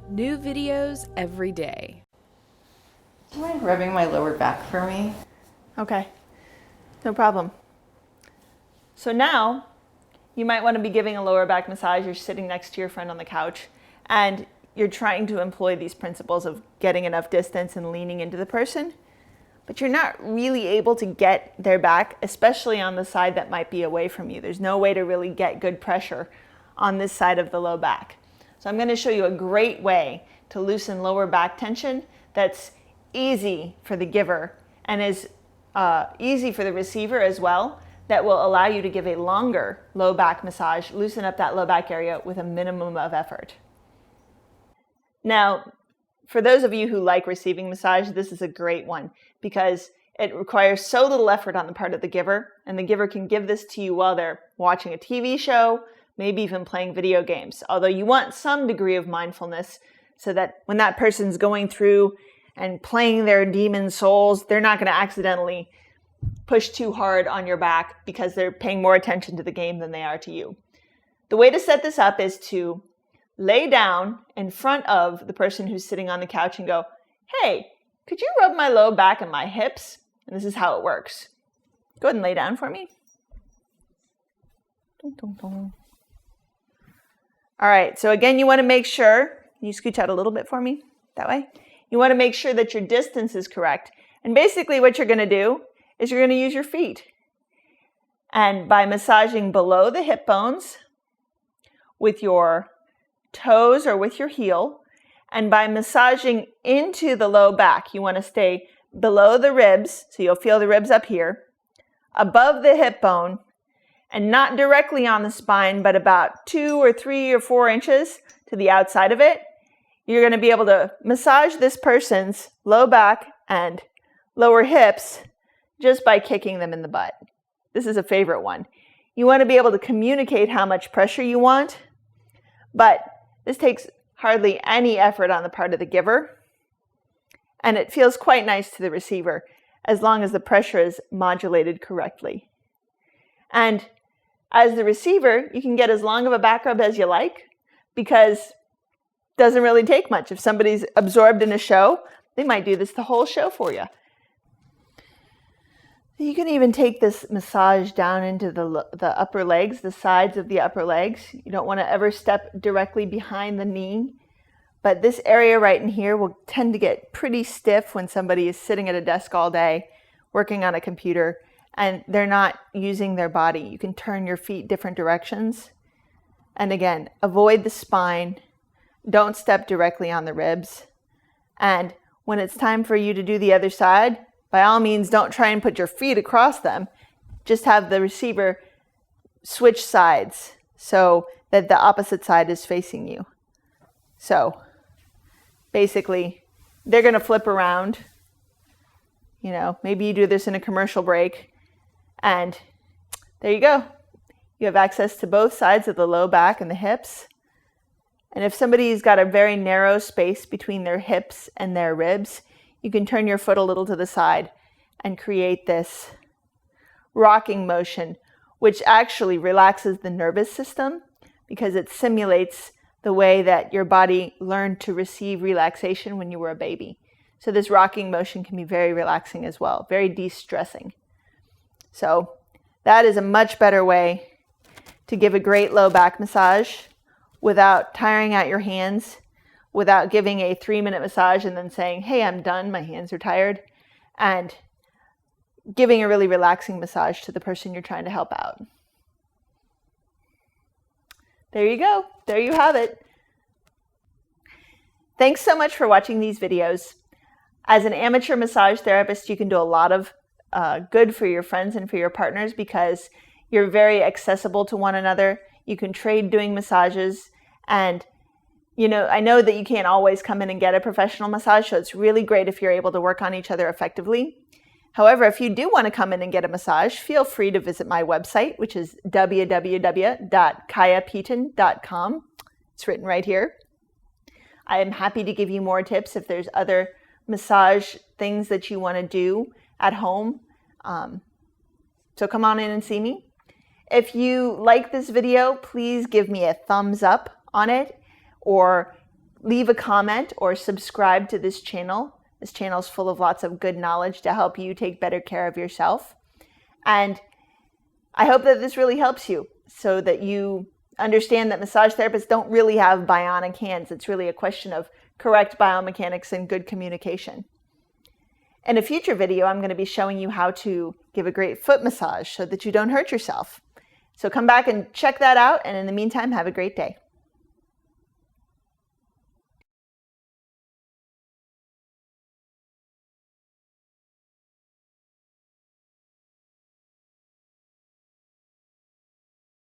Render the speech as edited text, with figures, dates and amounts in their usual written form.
New videos every day. Do you mind rubbing my lower back for me? Okay, no problem. So now you might want to be giving a lower back massage. You're sitting next to your friend on the couch and you're trying to employ these principles of getting enough distance and leaning into the person, but you're not really able to get their back, especially on the side that might be away from you. There's no way to really get good pressure on this side of the low back. So I'm going to show you a great way to loosen lower back tension that's easy for the giver and is easy for the receiver as well, that will allow you to give a longer low back massage, loosen up that low back area with a minimum of effort. Now, for those of you who like receiving massage, this is a great one because it requires so little effort on the part of the giver, and the giver can give this to you while they're watching a TV show, maybe even playing video games. Although you want some degree of mindfulness so that when that person's going through and playing their demon souls, they're not going to accidentally push too hard on your back because they're paying more attention to the game than they are to you. The way to set this up is to lay down in front of the person who's sitting on the couch and go, "Hey, could you rub my low back and my hips?" And this is how it works. Go ahead and lay down for me. Dun, dun, dun. All right, so again, you want to make sure, can you scooch out a little bit for me? That way? You want to make sure that your distance is correct. And basically what you're going to do is you're going to use your feet. And by massaging below the hip bones with your toes or with your heel, and by massaging into the low back, you want to stay below the ribs, so you'll feel the ribs up here, above the hip bone, and not directly on the spine, but about 2 or 3 or 4 inches to the outside of it. You're going to be able to massage this person's low back and lower hips just by kicking them in the butt. This is a favorite one. You want to be able to communicate how much pressure you want, but this takes hardly any effort on the part of the giver, and it feels quite nice to the receiver as long as the pressure is modulated correctly. And as the receiver, you can get as long of a back rub as you like because it doesn't really take much. If somebody's absorbed in a show, they might do this the whole show for you. You can even take this massage down into the upper legs, the sides of the upper legs. You don't want to ever step directly behind the knee, but this area right in here will tend to get pretty stiff when somebody is sitting at a desk all day, working on a computer, and they're not using their body. You can turn your feet different directions. And again, avoid the spine. Don't step directly on the ribs. And when it's time for you to do the other side, by all means, don't try and put your feet across them. Just have the receiver switch sides so that the opposite side is facing you. So basically, they're going to flip around. You know, maybe you do this in a commercial break. And there you go. You have access to both sides of the low back and the hips. And if somebody's got a very narrow space between their hips and their ribs, you can turn your foot a little to the side and create this rocking motion, which actually relaxes the nervous system because it simulates the way that your body learned to receive relaxation when you were a baby. So this rocking motion can be very relaxing as well, very de-stressing. So that is a much better way to give a great low back massage without tiring out your hands, without giving a 3-minute massage and then saying, "Hey, I'm done, my hands are tired," and giving a really relaxing massage to the person you're trying to help out. There you go. There you have it. Thanks so much for watching these videos. As an amateur massage therapist, you can do a lot of good for your friends and for your partners because you're very accessible to one another. You can trade doing massages, and you know, I know that you can't always come in and get a professional massage, so it's really great if you're able to work on each other effectively. However, if you do want to come in and get a massage, feel free to visit my website, which is www.kaiapetin.com. It's written right here. I am happy to give you more tips if there's other massage things that you want to do at home. So come on in and see me. If you like this video, please give me a thumbs up on it, or leave a comment or subscribe to this channel. This channel is full of lots of good knowledge to help you take better care of yourself. And I hope that this really helps you so that you understand that massage therapists don't really have bionic hands. It's really a question of correct biomechanics and good communication. In a future video, I'm going to be showing you how to give a great foot massage so that you don't hurt yourself. So come back and check that out. And in the meantime, have a great day.